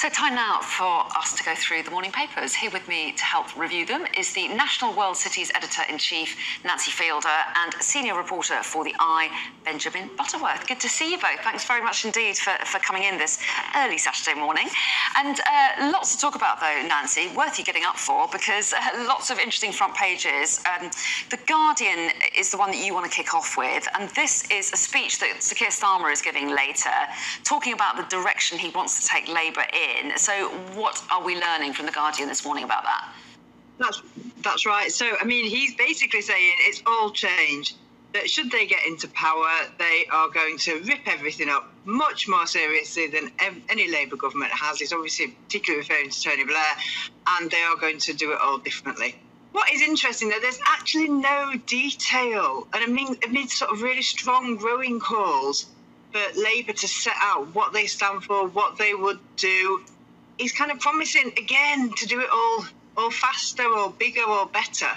So time now for us to go through the morning papers. Here with me to help review them is the National World Cities Editor-in-Chief, Nancy Fielder, and Senior Reporter for The Eye, Benjamin Butterworth. Good to see you both. Thanks very much indeed for coming in this early Saturday morning. And lots to talk about, though, Nancy, worth you getting up for, because lots of interesting front pages. The Guardian is the one that you want to kick off with, and this is a speech that Sir Keir Starmer is giving later, talking about the direction he wants to take Labour in. So what are we learning from The Guardian this morning about that? That's right. So, I mean, he's basically saying it's all change, that should they get into power, they are going to rip everything up much more seriously than any Labour government has. He's obviously particularly referring to Tony Blair, and they are going to do it all differently. What is interesting, though, there's actually no detail. And I mean, amid sort of really strong growing calls for Labour to set out what they stand for, what they would do, he's kind of promising, again, to do it all faster or bigger or better,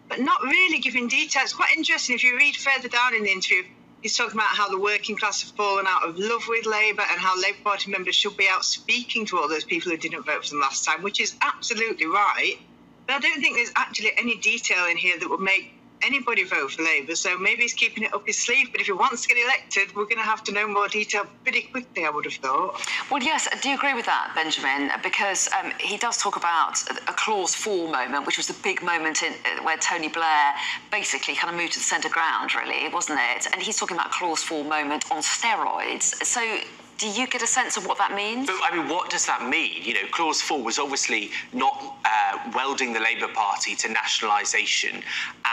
but not really giving detail. It's quite interesting. If you read further down in the interview, he's talking about how the working class have fallen out of love with Labour and how Labour Party members should be out speaking to all those people who didn't vote for them last time, which is absolutely right. But I don't think there's actually any detail in here that would make anybody vote for Labour, so maybe he's keeping it up his sleeve. But if he wants to get elected, we're going to have to know more detail pretty quickly, I would have thought. Well, yes, do you agree with that, Benjamin? Because he does talk about a Clause 4 moment, which was the big moment where Tony Blair basically kind of moved to the centre ground, really, wasn't it? And he's talking about Clause 4 moment on steroids. So do you get a sense of what that means? But, I mean, what does that mean? You know, Clause 4 was obviously not welding the Labour Party to nationalisation,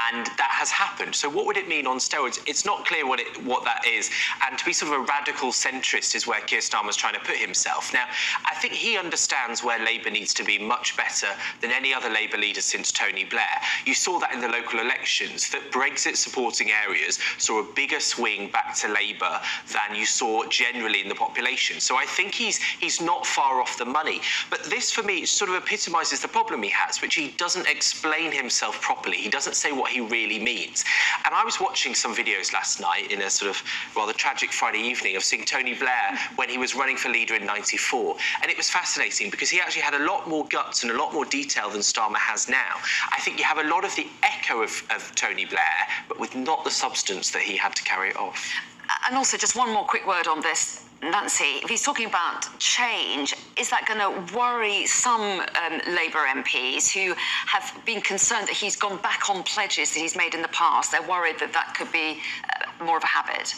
and that has happened. So what would it mean on steroids? It's not clear what that is, and to be sort of a radical centrist is where Keir Starmer's trying to put himself. Now, I think he understands where Labour needs to be much better than any other Labour leader since Tony Blair. You saw that in the local elections, that Brexit-supporting areas saw a bigger swing back to Labour than you saw generally in the population. So I think he's not far off the money. But this, for me, sort of epitomises the problem he has, which he doesn't explain himself properly. He doesn't say what he really means. And I was watching some videos last night in a sort of rather tragic Friday evening of seeing Tony Blair when he was running for leader in '94. And it was fascinating because he actually had a lot more guts and a lot more detail than Starmer has now. I think you have a lot of the echo of Tony Blair, but with not the substance that he had to carry it off. And also, just one more quick word on this, Nancy. If he's talking about change, is that going to worry some Labour MPs who have been concerned that he's gone back on pledges that he's made in the past? They're worried that that could be more of a habit.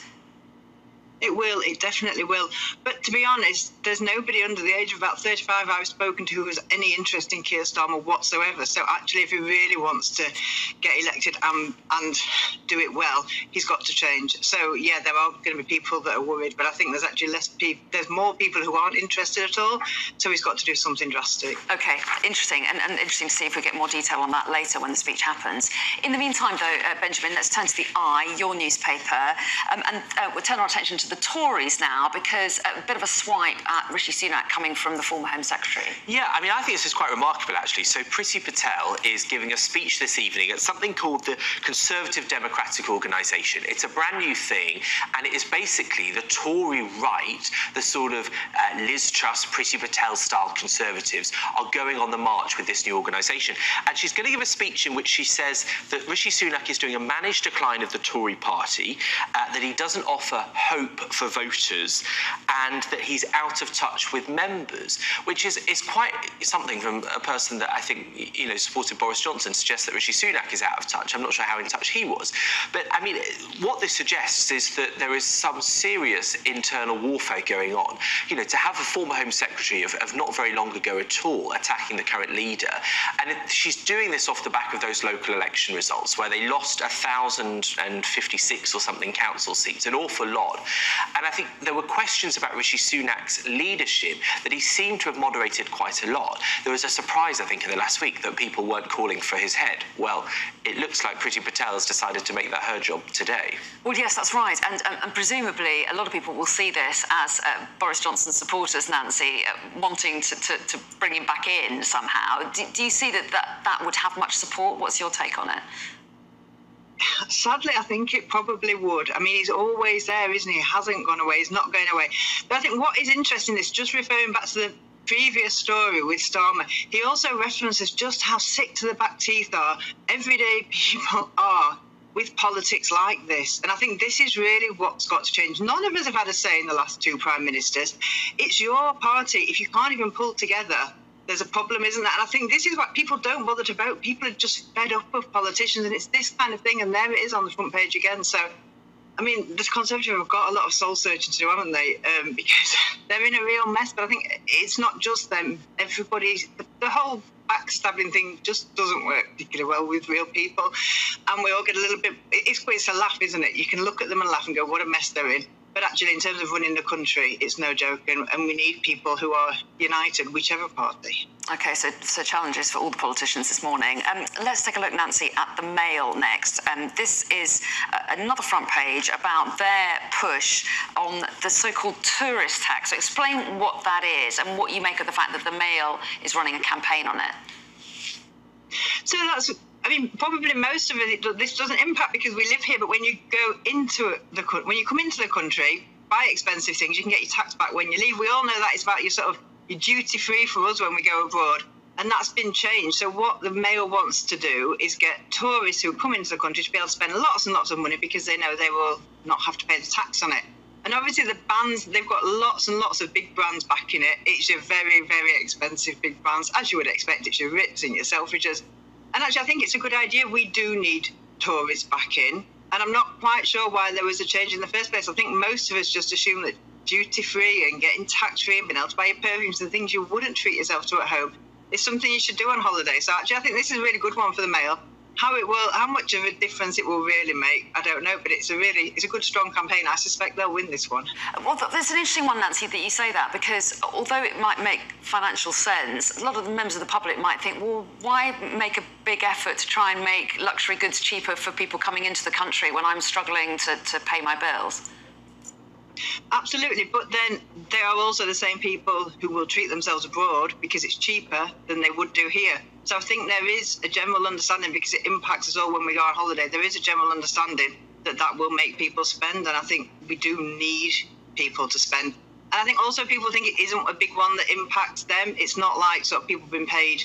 It will, it definitely will. But to be honest, there's nobody under the age of about 35 I've spoken to who has any interest in Keir Starmer whatsoever. So actually, if he really wants to get elected and do it well, he's got to change. So yeah, there are going to be people that are worried, but I think there's actually there's more people who aren't interested at all. So he's got to do something drastic. Okay, interesting, and interesting to see if we get more detail on that later when the speech happens. In the meantime, though, Benjamin, let's turn to The Eye, your newspaper, and we'll turn our attention to the Tories now, because a bit of a swipe at Rishi Sunak coming from the former Home Secretary. Yeah, I mean, I think this is quite remarkable, actually. So Priti Patel is giving a speech this evening at something called the Conservative Democratic Organisation. It's a brand new thing, and it is basically the Tory right, the sort of Liz Truss, Priti Patel-style Conservatives, are going on the march with this new organisation. And she's going to give a speech in which she says that Rishi Sunak is doing a managed decline of the Tory party, that he doesn't offer hope for voters, and that he's out of touch with members, which is quite something from a person that I think, you know, supported Boris Johnson, suggests that Rishi Sunak is out of touch. I'm not sure how in touch he was. But, I mean, what this suggests is that there is some serious internal warfare going on. You know, to have a former Home Secretary of not very long ago at all attacking the current leader, and she's doing this off the back of those local election results where they lost 1,056 or something council seats, an awful lot. And I think there were questions about Rishi Sunak's leadership that he seemed to have moderated quite a lot. There was a surprise, I think, in the last week that people weren't calling for his head. Well, it looks like Priti Patel has decided to make that her job today. Well, yes, that's right. And presumably a lot of people will see this as Boris Johnson's supporters, Nancy, wanting to bring him back in somehow. Do you see that would have much support? What's your take on it? Sadly, I think it probably would. I mean, he's always there, isn't he? He hasn't gone away. He's not going away. But I think what is interesting is just referring back to previous story with Starmer, he also references just how sick to the back teeth are everyday people are with politics like this. And I think this is really what's got to change. None of us have had a say in the last two prime ministers. It's your party. If you can't even pull together, there's a problem, isn't that? And I think this is what people don't bother to vote. People are just fed up of politicians, and it's this kind of thing, and there it is on the front page again. So, I mean, the Conservatives have got a lot of soul searching to do, haven't they? Because they're in a real mess. But I think it's not just them. Everybody, the whole backstabbing thing just doesn't work particularly well with real people. And we all get a little bit, it's a laugh, isn't it? You can look at them and laugh and go, what a mess they're in. But actually, in terms of running the country, it's no joke. And we need people who are united, whichever party. OK, so challenges for all the politicians this morning. Let's take a look, Nancy, at the Mail next. This is another front page about their push on the so-called tourist tax. So explain what that is and what you make of the fact that the Mail is running a campaign on it. So that's, I mean, probably most of it, this doesn't impact because we live here, but when you go into when you come into the country, buy expensive things, you can get your tax back when you leave. We all know that it's about your sort of your duty free for us when we go abroad, and that's been changed. So what the Mail wants to do is get tourists who come into the country to be able to spend lots and lots of money because they know they will not have to pay the tax on it. And obviously the brands, they've got lots and lots of big brands backing it. It's your very, very expensive big brands, as you would expect. It's your Ritz and your Selfridges. And actually, I think it's a good idea. We do need tourists back in. And I'm not quite sure why there was a change in the first place. I think most of us just assume that duty-free and getting tax-free and being able to buy your perfumes and things you wouldn't treat yourself to at home is something you should do on holiday. So actually, I think this is a really good one for the Mail. How much of a difference it will really make, I don't know, but it's a good, strong campaign. I suspect they'll win this one. Well, there's an interesting one, Nancy, that you say that, because although it might make financial sense, a lot of the members of the public might think, well, why make a big effort to try and make luxury goods cheaper for people coming into the country when I'm struggling to pay my bills? Absolutely, but then they are also the same people who will treat themselves abroad because it's cheaper than they would do here. So I think there is a general understanding, because it impacts us all when we go on holiday, there is a general understanding that that will make people spend, and I think we do need people to spend. And I think also people think it isn't a big one that impacts them. It's not like sort of people have been paid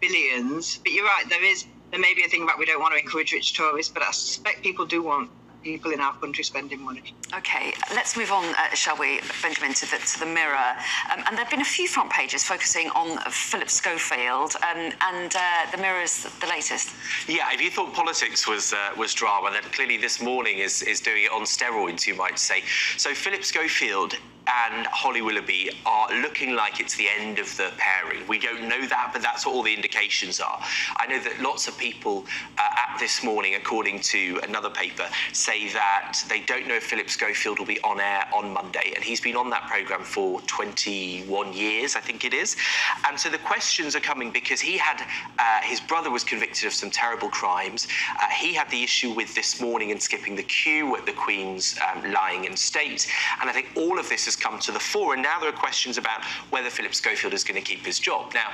billions, but you're right, there may be a thing about we don't want to encourage rich tourists, but I suspect people do want people in our country spending money. OK, let's move on, shall we, Benjamin, to the Mirror. And there have been a few front pages focusing on Philip Schofield, and the Mirror is the latest. Yeah, if you thought politics was drama, then clearly this morning is doing it on steroids, you might say. So Philip Schofield and Holly Willoughby are looking like it's the end of the pairing. We don't know that, but that's what all the indications are. I know that lots of people at this morning, according to another paper, say that they don't know if Philip Schofield will be on air on Monday, and he's been on that programme for 21 years, I think it is. And so the questions are coming because he had, his brother was convicted of some terrible crimes. He had the issue with this morning and skipping the queue at the Queen's lying in state. And I think all of this has come to the fore, and now there are questions about whether Philip Schofield is going to keep his job. Now,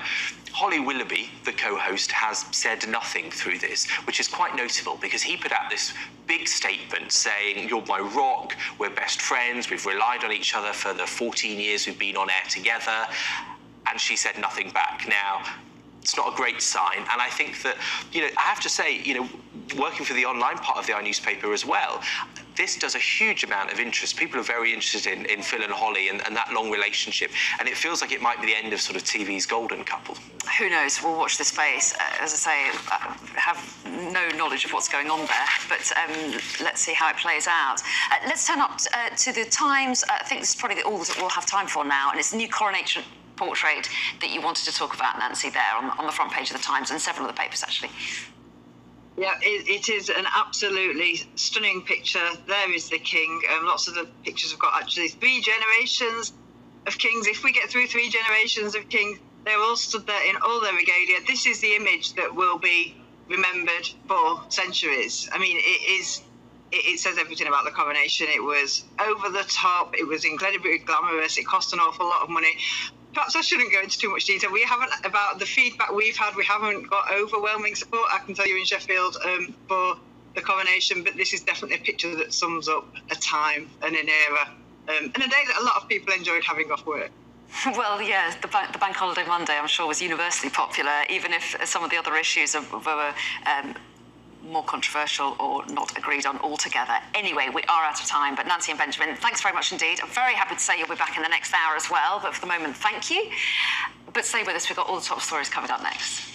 Holly Willoughby, the co-host, has said nothing through this, which is quite notable because he put out this big statement saying, "You're my rock, we're best friends, we've relied on each other for the 14 years we've been on air together," and she said nothing back. Now, it's not a great sign, and I think that, I have to say, working for the online part of the iNewspaper as well, this does a huge amount of interest. People are very interested in Phil and Holly and that long relationship, and it feels like it might be the end of sort of TV's golden couple. Who knows? We'll watch this space. As I say, I have no knowledge of what's going on there, but let's see how it plays out. Let's turn up to the Times. I think this is probably all that we'll have time for now, and it's the new coronation portrait that you wanted to talk about, Nancy, there on the front page of the Times and several of the papers, actually. Yeah, it is an absolutely stunning picture. There is the king. Lots of the pictures have got actually 3 generations of kings. If we get through 3 generations of kings, they're all stood there in all their regalia. This is the image that will be remembered for centuries. I mean, it says everything about the coronation. It was over the top. It was incredibly glamorous. It cost an awful lot of money. Perhaps I shouldn't go into too much detail. About the feedback we've had, we haven't got overwhelming support, I can tell you, in Sheffield for the coronation, but this is definitely a picture that sums up a time and an era, and a day that a lot of people enjoyed having off work. Well, yeah, the Bank Holiday Monday, I'm sure, was universally popular, even if some of the other issues were more controversial or not agreed on altogether. Anyway, we are out of time, but Nancy and Benjamin, thanks very much indeed. I'm very happy to say you'll be back in the next hour as well, but for the moment, thank you. But stay with us, we've got all the top stories covered up next.